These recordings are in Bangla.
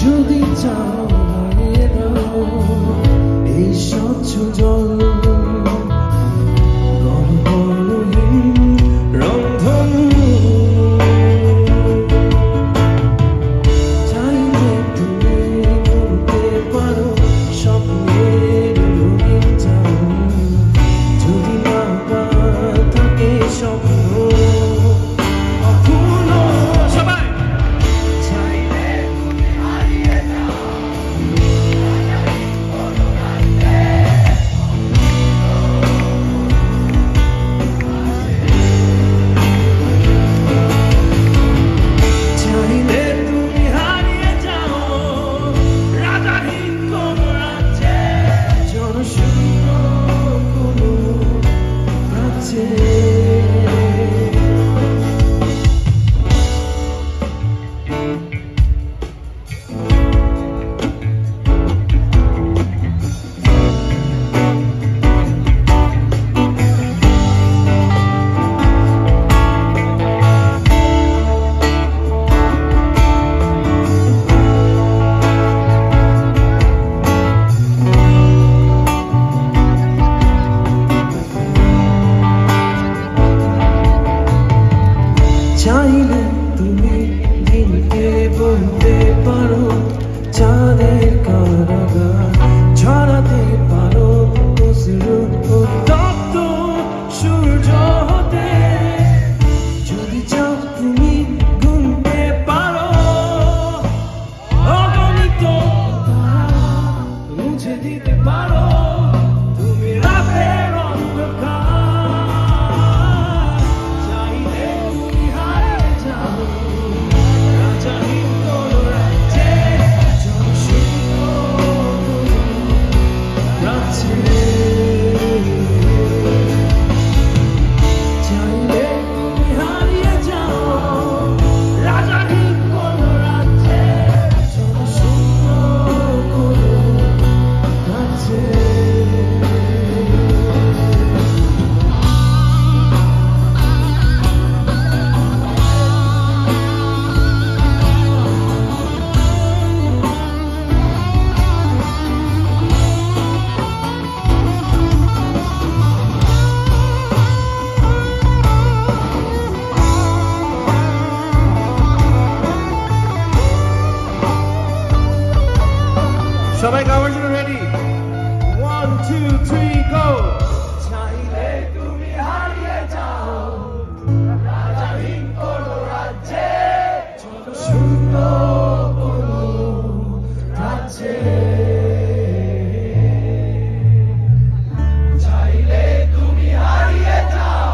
যদি চাও গায়ে দাও এই স্বচ্ছ জল গর্বহীন রন্ধন চাইলে তুমি বলতে পারো স্বপ্নের রঙিন চাও যদি না থাকে স্বপ্ন চাইলে তুমি দিনকে বলতে পারো চাঁদের কারাগার ছড়াতে পারো তপ্ত সূর্য হতে যদি চাও তুমি গুনতে পারো অগণিত মুছে দিতে পারো তুমি রাতের অন্ধকার সবাই গাওয়ার জন্য রেডি 1 2 3 গো চাইলে তুমি হারিয়ে যাও রাজাহীন কোনো রাজ্যে ছোট শূন্য কোনো রাজ্যে চাইলে তুমি হারিয়ে যাও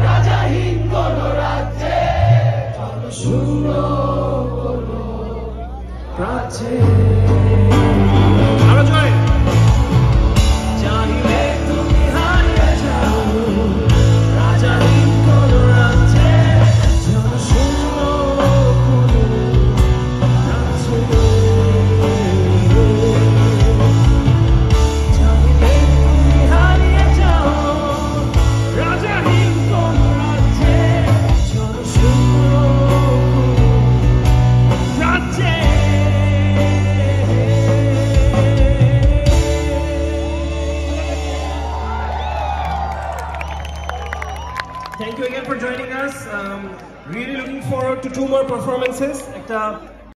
রাজাহীন কোনো রাজ্যে ছোট শূন্য কোনো রাজ্যে Thank you again for joining us. Really looking forward to 2 more performances.